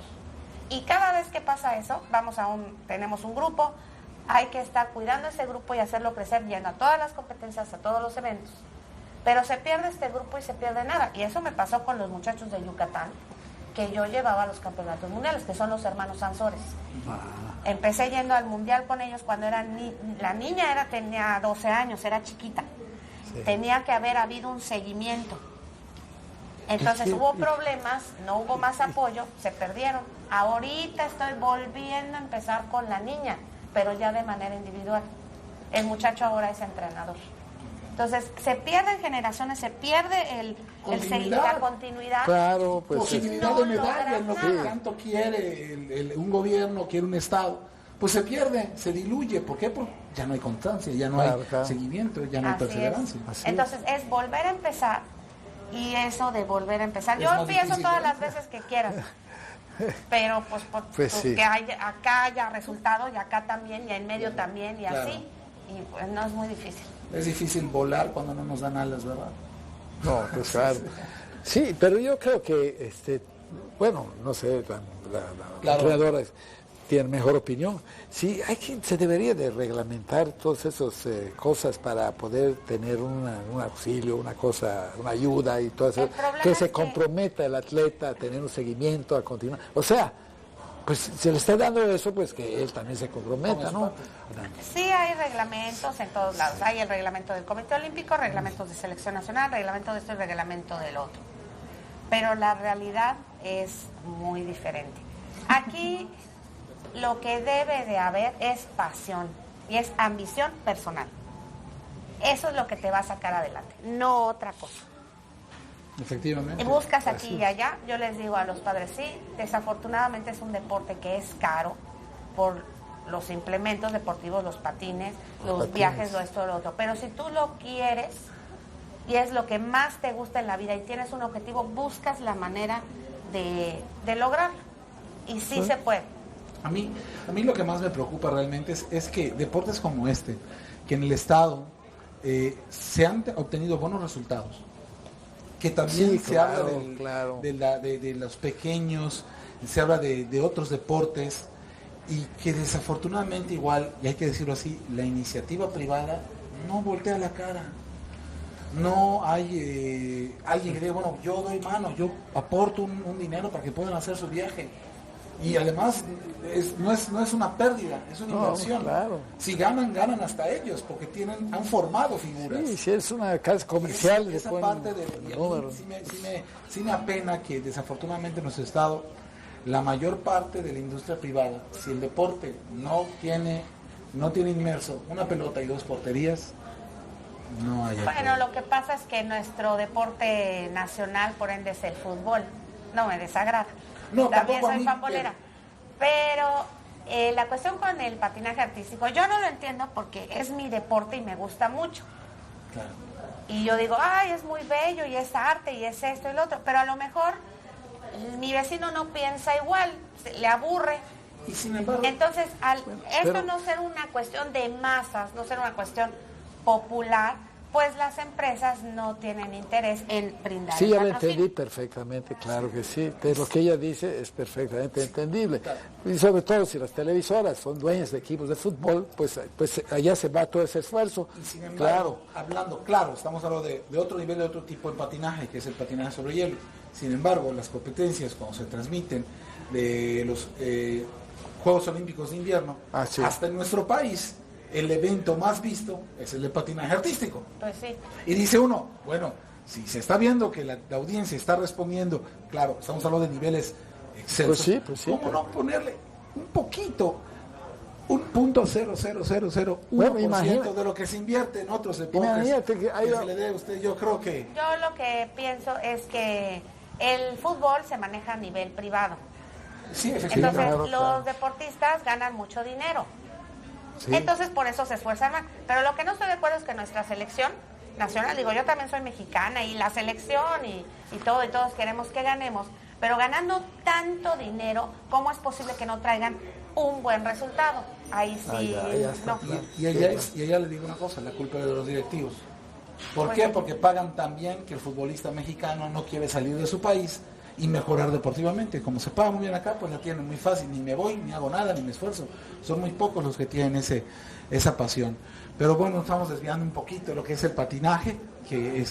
Y cada vez que pasa eso, tenemos un grupo, hay que estar cuidando ese grupo y hacerlo crecer, yendo a todas las competencias, a todos los eventos. Pero se pierde este grupo y se pierde nada. Y eso me pasó con los muchachos de Yucatán, que yo llevaba a los campeonatos mundiales, que son los hermanos Sansores. Empecé yendo al mundial con ellos cuando la niña tenía 12 años, era chiquita. Sí. Tenía que haber habido un seguimiento. Entonces hubo problemas, no hubo más apoyo, se perdieron. Ahorita estoy volviendo a empezar con la niña, pero ya de manera individual. El muchacho ahora es entrenador. Entonces se pierden generaciones, se pierde la continuidad. Claro, pues posibilidad de medalla, lo que tanto quiere un gobierno, quiere un Estado. Pues se pierde, se diluye. ¿Por qué? Porque ya no hay constancia, ya no hay seguimiento, ya no hay perseverancia. Entonces es volver a empezar. Y eso de volver a empezar, yo empiezo todas las veces que quieras, pero pues sí. Que acá haya resultados y acá también y en medio también y así, y pues no es muy difícil. Es difícil volar cuando no nos dan alas, ¿verdad? No, pues claro. Sí, pero yo creo que, no sé, la entrenadora tiene mejor opinión. Sí, se debería de reglamentar todas esas cosas para poder tener un auxilio, una ayuda y todo eso. Que se comprometa el atleta a tener un seguimiento, a continuar. O sea, pues se le está dando eso, pues que él también se comprometa, ¿no? Sí, hay reglamentos en todos lados. Hay el reglamento del Comité Olímpico, reglamentos de selección nacional, reglamento de esto y reglamento del otro. Pero la realidad es muy diferente. Aquí lo que debe de haber es pasión y es ambición personal. Eso es lo que te va a sacar adelante, no otra cosa. Efectivamente. Y buscas aquí y allá. Yo les digo a los padres, sí, desafortunadamente es un deporte que es caro por los implementos deportivos, los patines, los viajes, lo esto, lo otro. Pero si tú lo quieres y es lo que más te gusta en la vida y tienes un objetivo, buscas la manera de lograrlo. Y sí se puede. A mí lo que más me preocupa realmente es que deportes como que en el Estado se han obtenido buenos resultados, que también se habla de los pequeños, se habla de otros deportes, y que desafortunadamente igual, y hay que decirlo así, la iniciativa privada no voltea la cara. No hay alguien que diga, bueno, yo doy mano, yo aporto un dinero para que puedan hacer su viaje. Y además no es una pérdida, es una inversión. Claro. Si ganan hasta ellos, porque han formado figuras. Sí, si es una casa comercial. Esa parte sí me apena que desafortunadamente en nuestro estado, la mayor parte de la industria privada, si el deporte no tiene inmerso una pelota y 2 porterías, no hay. Bueno, lo que pasa es que nuestro deporte nacional, por ende, es el fútbol. No me desagrada. No, también soy pambolera. Pero la cuestión con el patinaje artístico, yo no lo entiendo porque es mi deporte y me gusta mucho. Claro. Y yo digo, ay, es muy bello y es arte y es esto y lo otro. Pero a lo mejor mi vecino no piensa igual, le aburre. Y sin embargo, entonces, esto no ser una cuestión de masas, no ser una cuestión popular, pues las empresas no tienen interés en brindar. Sí, ya lo entendí perfectamente, claro que sí. Lo que ella dice es perfectamente entendible. Y sobre todo si las televisoras son dueñas de equipos de fútbol, pues allá se va todo ese esfuerzo. Y sin embargo, estamos hablando de otro nivel, de otro tipo de patinaje, que es el patinaje sobre hielo. Sin embargo, las competencias cuando se transmiten de los Juegos Olímpicos de Invierno, sí, hasta en nuestro país, el evento más visto es el de patinaje artístico. Pues sí. Y dice uno, bueno, si se está viendo que la audiencia está respondiendo, claro, estamos hablando de niveles excelsos, pues sí, ¿cómo no ponerle un poquito, un .00001% de lo que se invierte en otros deportes? Imagínate que se le dé a usted, yo creo que... Yo lo que pienso es que el fútbol se maneja a nivel privado. Sí, efectivamente. Entonces, los deportistas ganan mucho dinero. Sí. Entonces, por eso se esfuerzan más. Pero lo que no estoy de acuerdo es que nuestra selección nacional, digo, yo también soy mexicana y la selección y todos queremos que ganemos, pero ganando tanto dinero, ¿cómo es posible que no traigan un buen resultado? Ahí sí, ya está, no. claro. Y ella le digo una cosa, la culpa es de los directivos. ¿Por qué? Porque pagan tan bien que el futbolista mexicano no quiere salir de su país y mejorar deportivamente. Como se paga muy bien acá, pues la tienen muy fácil, ni me voy, ni hago nada, ni me esfuerzo. Son muy pocos los que tienen esa pasión. Pero bueno, estamos desviando un poquito de lo que es el patinaje, que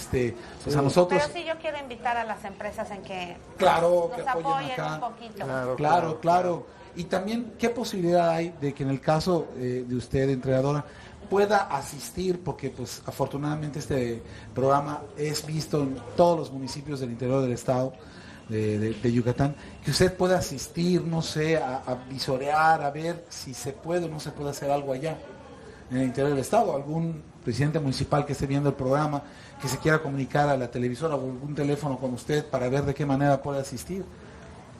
pues a nosotros... Pero sí, yo quiero invitar a las empresas en que claro, nos que apoyen apoyen acá. un poquito. Claro. Y también, ¿qué posibilidad hay de que en el caso de usted, entrenadora, pueda asistir, porque pues afortunadamente este programa es visto en todos los municipios del interior del estado de Yucatán, que usted pueda asistir, no sé, a visorear, a ver si se puede o no se puede hacer algo allá en el interior del estado? Algún presidente municipal que esté viendo el programa, que se quiera comunicar a la televisora o algún teléfono con usted para ver de qué manera puede asistir.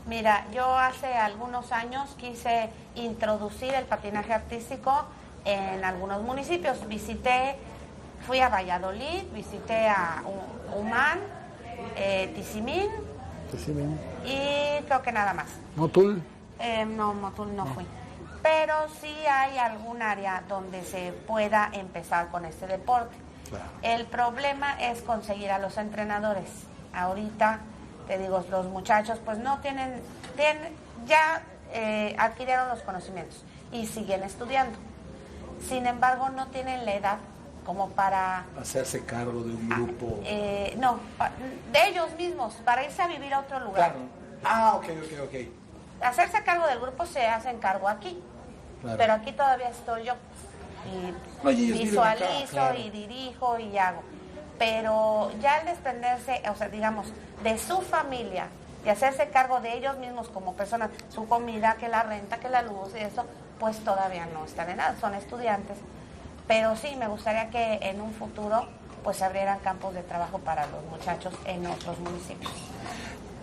Mira, yo hace algunos años quise introducir el patinaje artístico en algunos municipios. Fui a Valladolid, visité a Humán, Tizimín y creo que nada más. ¿Motul? No, Motul no fui. Pero sí hay algún área donde se pueda empezar con este deporte. Claro. El problema es conseguir a los entrenadores. Ahorita, te digo, los muchachos pues no tienen ya adquirieron los conocimientos y siguen estudiando. Sin embargo, no tienen la edad como para... hacerse cargo de un grupo. No, de ellos mismos, para irse a vivir a otro lugar. Claro. Ok. Hacerse cargo del grupo se hacen cargo aquí. Claro. Pero aquí todavía estoy yo. Y visualizo acá, y dirijo y hago. Pero ya al desprenderse, o sea, digamos, de su familia y hacerse cargo de ellos mismos como personas, su comida, que la renta, que la luz y eso, pues todavía no están en nada, son estudiantes. Pero sí, me gustaría que en un futuro pues se abrieran campos de trabajo para los muchachos en otros municipios.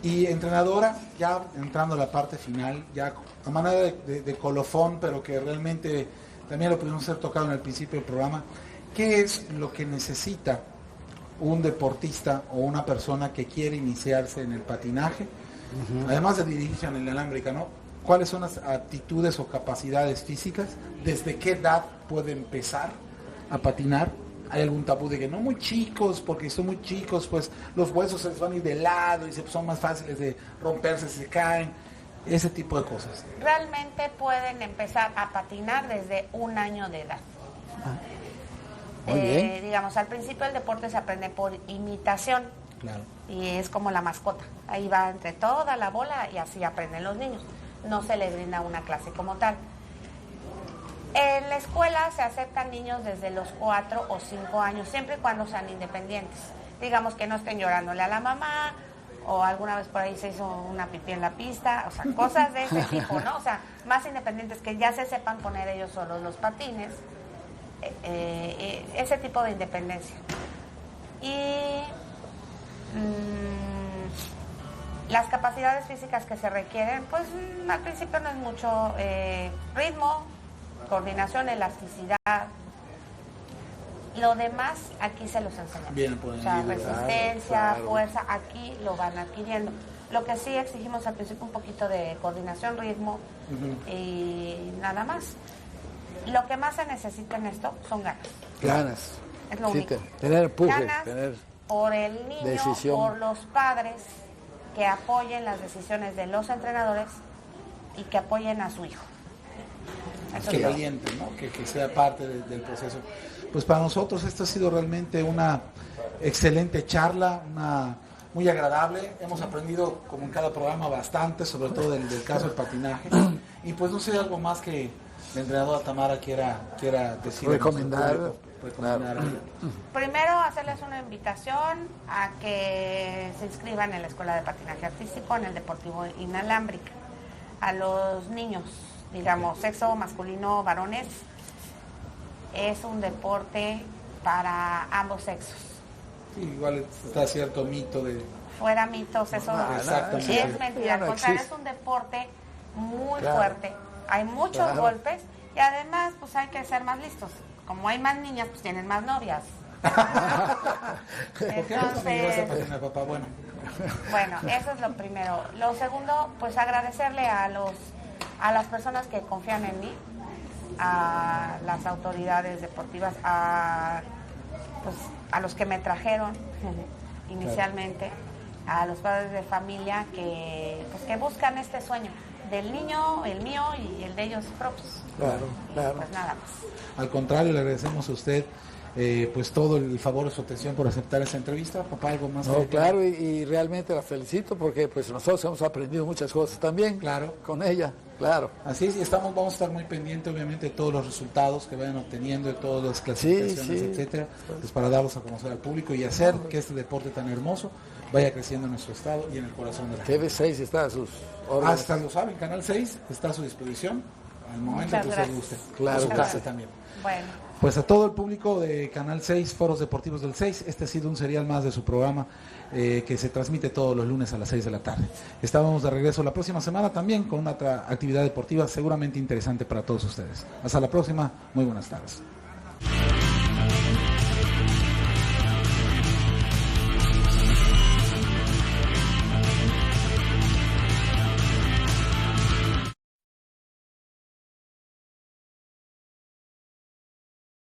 Y entrenadora, ya entrando a la parte final, ya a manera de colofón, pero que realmente también lo pudimos ser tocado en el principio del programa, ¿qué es lo que necesita un deportista o una persona que quiere iniciarse en el patinaje? Además de dirigirse en el inalámbrica, ¿no? ¿Cuáles son las aptitudes o capacidades físicas? ¿Desde qué edad puede empezar a patinar? ¿Hay algún tabú de que no muy chicos, porque son muy chicos, pues los huesos se les van a ir de lado y son más fáciles de romperse, se caen? Ese tipo de cosas. Realmente pueden empezar a patinar desde 1 año de edad. Muy bien. Digamos, al principio el deporte se aprende por imitación. Claro. Y es como la mascota. Ahí va entre toda la bola y así aprenden los niños. No se les brinda una clase como tal. En la escuela se aceptan niños desde los 4 o 5 años, siempre y cuando sean independientes. Digamos que no estén llorándole a la mamá, o alguna vez por ahí se hizo una pipí en la pista, o sea, cosas de ese tipo, ¿no? O sea, más independientes, que ya se sepan poner ellos solos los patines, ese tipo de independencia. Y las capacidades físicas que se requieren, pues al principio no es mucho ritmo, coordinación, elasticidad. Lo demás aquí se los enseñan. Bien, pues, o sea, resistencia, claro. fuerza, aquí lo van adquiriendo. Lo que sí exigimos al principio un poquito de coordinación, ritmo y nada más. Lo que más se necesita en esto son ganas. Ganas. Es lo único. Tener empuje, Ganas tener por el niño, decisión. por los padres que apoyen las decisiones de los entrenadores y que apoyen a su hijo. Eso Que es valiente, ¿no? Que sea parte del proceso. Pues para nosotros esta ha sido realmente una excelente charla, una muy agradable. Hemos aprendido, como en cada programa, bastante, sobre todo del caso del patinaje. Y pues no sé, algo más que la entrenadora Tamara quiera decir. Recomendar. Primero, hacerles una invitación a que se inscriban en la Escuela de Patinaje Artístico, en el Deportivo Inalámbrica. A los niños, digamos, sexo masculino, varones, es un deporte para ambos sexos. Sí, igual está cierto mito de... Fuera mitos, eso exactamente. es mentira. Al contrario, es un deporte muy fuerte. Hay muchos golpes y además pues hay que ser más listos. Como hay más niñas, pues tienen más novias. Entonces, papá? Bueno, eso es lo primero. Lo segundo, pues agradecerle a las personas que confían en mí, a las autoridades deportivas, a los que me trajeron inicialmente, a los padres de familia que buscan este sueño del niño, el mío y el de ellos propios. Claro. Pues nada más. Al contrario, le agradecemos a usted pues todo el favor de su atención por aceptar esta entrevista. Papá, algo más. No, claro, y realmente la felicito porque pues nosotros hemos aprendido muchas cosas también. Claro. Con ella, claro. Así es, y vamos a estar muy pendientes obviamente de todos los resultados que vayan obteniendo, de todas las clasificaciones, etcétera, pues para darlos a conocer al público y hacer que este deporte tan hermoso vaya creciendo en nuestro estado y en el corazón de la gente. TV6 está a sus órdenes. Hasta lo saben, Canal 6 está a su disposición al momento que usted guste. Claro, su casa también. Bueno. Pues a todo el público de Canal 6, Foros Deportivos del 6, este ha sido un serial más de su programa que se transmite todos los lunes a las 6 de la tarde. Estábamos de regreso la próxima semana también con otra actividad deportiva seguramente interesante para todos ustedes. Hasta la próxima, muy buenas tardes.